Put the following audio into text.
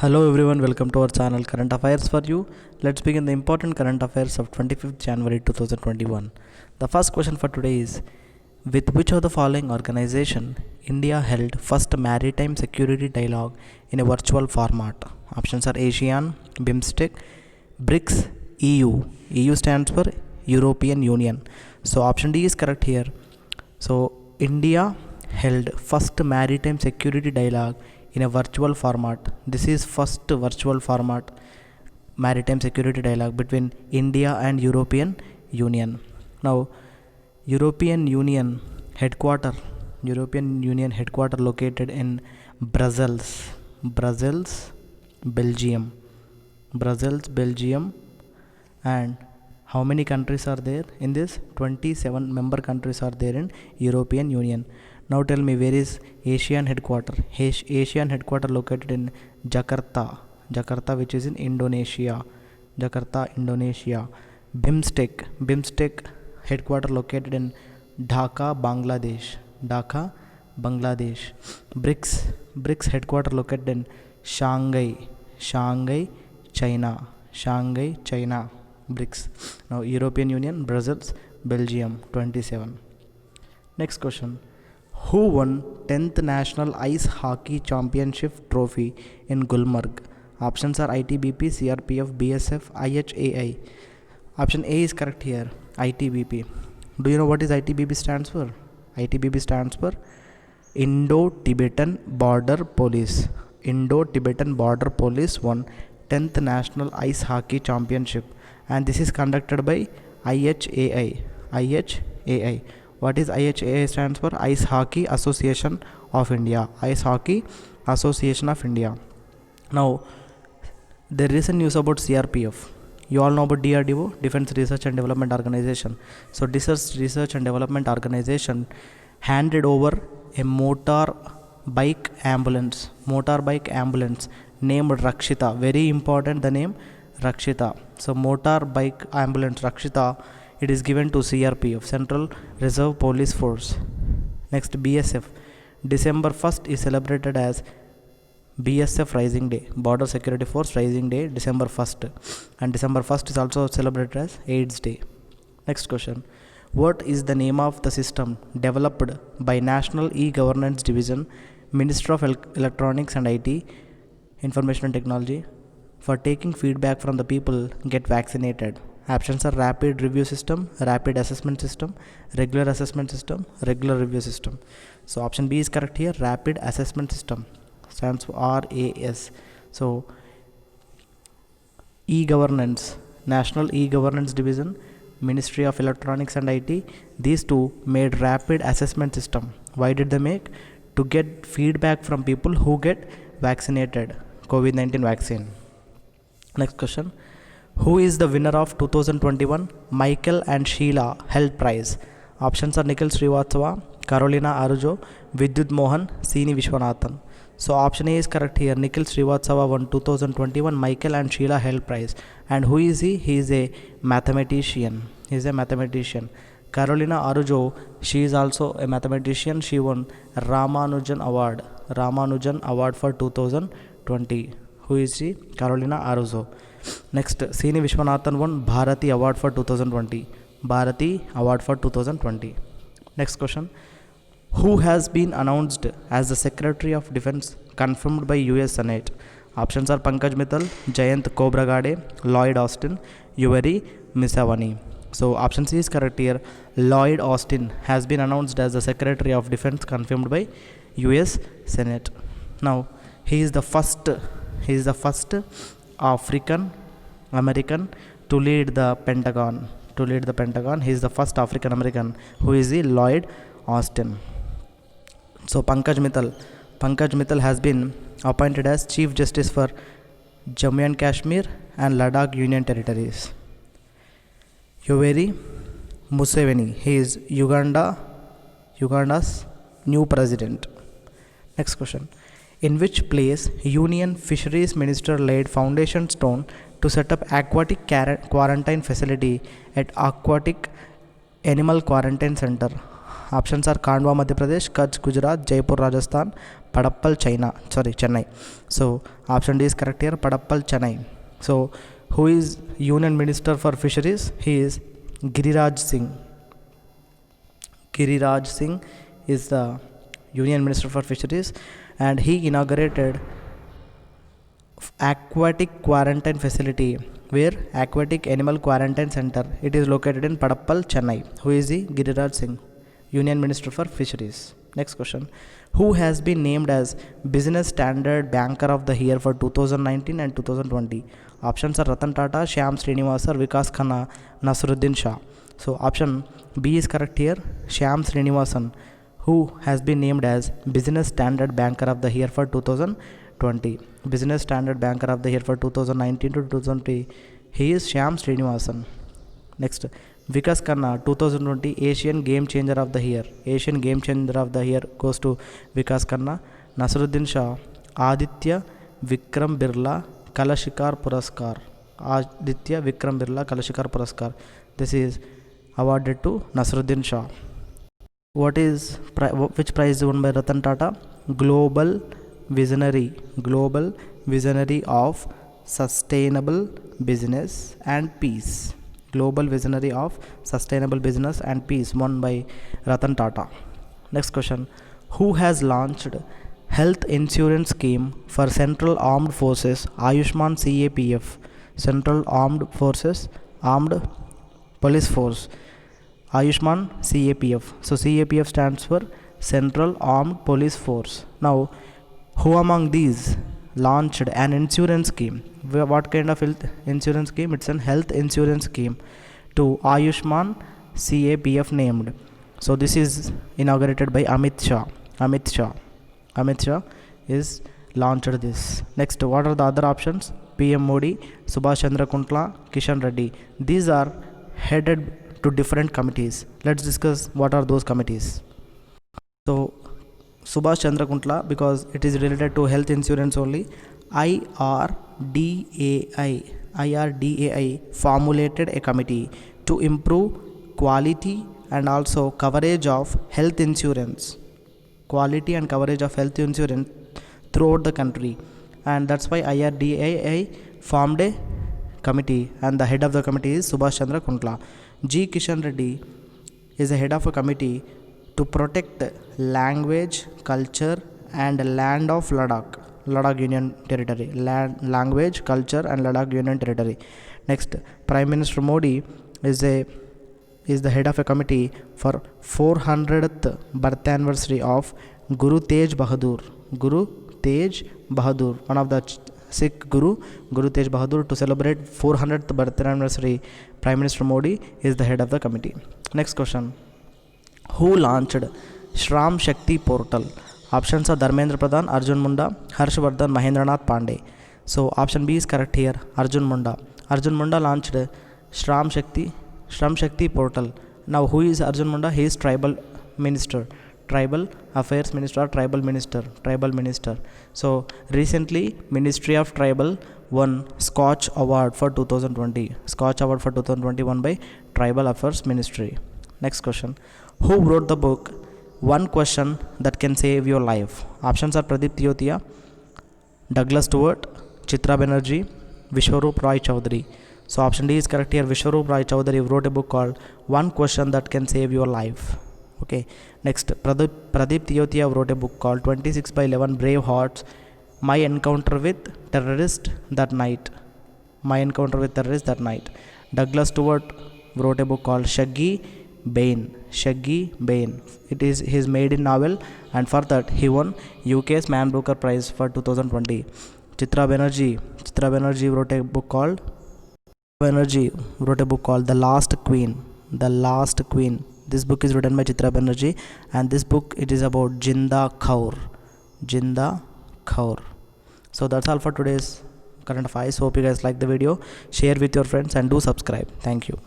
Hello everyone, welcome to our channel Current Affairs for You. Let's begin the important current affairs of 25th January 2021. The first question for today is, with which of the following organization India held first maritime security dialogue in a virtual format? Options are ASEAN, BIMSTEC, BRICS, EU. EU stands for European Union. So option D is correct here. So India held first maritime security dialogue in a virtual format. This is first virtual format maritime security dialogue between India and European Union. Now European Union headquarter located in Brussels, Belgium. And how many countries are there in this? 27 member countries are there in European Union. Now tell me, where is ASEAN headquarter? ASEAN headquarter located in Jakarta, which is in Indonesia. Indonesia. BIMSTEC headquarter located in Dhaka, Bangladesh. BRICS headquarter located in Shanghai, China. BRICS. Now European Union, Brussels, Belgium, 27. Next question. Who won 10th National Ice Hockey Championship trophy in Gulmarg? Options are ITBP, CRPF, BSF, IHAI. Option A is correct here, ITBP. Do you know what is ITBP stands for? ITBP stands for Indo-Tibetan Border Police. Indo-Tibetan Border Police won 10th National Ice Hockey Championship, and this is conducted by IHAI. What is IHAI stands for? Ice Hockey Association of India. Now there is a news about CRPF. You all know about DRDO, Defense Research and Development Organization. So this Research and Development Organization handed over a motorbike ambulance named Rakshita. Very important, the name Rakshita. So motorbike ambulance Rakshita, it is given to CRPF, Central Reserve Police Force. Next, BSF. December 1st is celebrated as BSF Rising Day, Border Security Force Rising Day, December 1st. And December 1st is also celebrated as AIDS Day. Next question. What is the name of the system developed by National E-Governance Division, Ministry of Electronics and IT, Information and Technology, for taking feedback from the people get vaccinated? Options are Rapid Review System, Rapid Assessment System, Regular Assessment System, Regular Review System. So option B is correct here, Rapid Assessment System, stands for RAS. So E-Governance, National E-Governance Division, Ministry of Electronics and IT, these two made Rapid Assessment System. Why did they make? To get feedback from people who get vaccinated, COVID-19 vaccine. Next question. Who is the winner of 2021 Michael and Sheila Health Prize? Options are Nikhil Srivastava, Carolina Araujo, Vidyut Mohan, Sini Vishwanathan. So option A is correct here. Nikhil Srivastava won 2021 Michael and Sheila Health Prize. And who is he? He is a mathematician. Carolina Araujo, she is also a mathematician. She won Ramanujan Award for 2020. Who is she? Carolina Araujo. Next, Sini Vishwanathan won Bharati Award for 2020. Next question. Who has been announced as the Secretary of Defense confirmed by US Senate? Options are Pankaj Mittal, Jayant Khobragade, Lloyd Austin, Yuveri Misawani. So option C is correct here. Lloyd Austin has been announced as the Secretary of Defense confirmed by US Senate. Now he is the first African American to lead the Pentagon. He is the first African American. Who is he? Lloyd Austin. So Pankaj Mittal has been appointed as Chief Justice for Jammu and Kashmir and Ladakh Union Territories. Yoweri Museveni, he is Uganda's new president. Next question. In which place Union Fisheries Minister laid foundation stone to set up aquatic quarantine facility at Aquatic Animal Quarantine Center? Options are Khandwa, Madhya Pradesh, Kutch, Gujarat, Jaipur, Rajasthan, Padappal, Chennai. So option D is correct here, Padappal, Chennai. So who is Union Minister for Fisheries? He is Giriraj Singh. Giriraj Singh is the Union Minister for Fisheries, and he inaugurated aquatic quarantine facility, where aquatic animal quarantine center. It is located in Padappal, Chennai. Who is he? Giriraj Singh, Union Minister for Fisheries. Next question. Who has been named as Business Standard Banker of the Year for 2019 and 2020? Options are Ratan Tata, Shyam Srinivasan, Vikas Khanna, Naseeruddin Shah. So option B is correct here, Shyam Srinivasan, who has been named as Business Standard Banker of the Year for 2020. Business Standard Banker of the Year for 2019 to 2020. He is Shyam Srinivasan. Next, Vikas Khanna, 2020 Asian Game Changer of the Year. Asian Game Changer of the Year goes to Vikas Khanna. Naseeruddin Shah, Aditya Vikram Birla Kalashikar Puraskar. Aditya Vikram Birla Kalashikar Puraskar. This is awarded to Naseeruddin Shah. Which prize is won by Ratan Tata? Global Visionary of Sustainable Business and Peace. Global Visionary of Sustainable Business and Peace, won by Ratan Tata. Next question. Who has launched health insurance scheme for Central Armed Forces Ayushman CAPF? Central Armed Police Force Ayushman CAPF. So CAPF stands for Central Armed Police Force. Now, who among these launched an insurance scheme? What kind of health insurance scheme? It's an health insurance scheme to Ayushman CAPF named. So this is inaugurated by Amit Shah. Amit Shah is launched this. Next, what are the other options? PM Modi, Subhash Chandra Kuntla, Kishan Reddy. These are headed to different committees. Let's discuss what are those committees. So Subhash Chandra Kuntla, because it is related to health insurance only. IRDAI formulated a committee to improve quality and also coverage of health insurance. Quality and coverage of health insurance throughout the country, and that's why IRDAI formed a committee, and the head of the committee is Subhash Chandra Kuntla. G. Kishan Reddy is the head of a committee to protect language, culture and land of Ladakh Union Territory. Language, culture and Ladakh Union Territory. Next, Prime Minister Modi is the head of a committee for 400th birth anniversary of Guru Tej Bahadur, one of the Sikh Guru Tej Bahadur. To celebrate 400th birth anniversary, Prime Minister Modi is the head of the committee. Next question. Who launched Shram Shakti portal? Options are Dharmendra Pradhan, Arjun Munda, Harshvardhan, Mahendranath Pandey. So option B is correct here, Arjun Munda. Arjun Munda launched Shram Shakti portal. Now who is Arjun Munda? He is tribal affairs minister or tribal minister. So recently Ministry of Tribal won Scotch Award for 2020. Scotch Award for 2020 won by Tribal Affairs Ministry. Next question. Who wrote the book One Question That Can Save Your Life? Options are Pradeep Teotia, Douglas Stewart, Chitra Banerjee, Vishwaroop Roy Chowdhury. So option D is correct here. Vishwaroop Roy Chowdhury wrote a book called One Question That Can Save Your Life. Okay. Next, Pradeep Teotia wrote a book called 26/11 Brave Hearts, My Encounter with Terrorists That Night. Douglas Stewart wrote a book called Shaggy Bane. It is his maiden novel, and for that he won UK's Man Booker Prize for 2020. Chitra Banerjee wrote a book called The Last Queen. This book is written by Chitra Banerjee, and this book, it is about Jinda Kaur. So that's all for today's current affairs. Hope you guys like the video. Share with your friends and do subscribe. Thank you.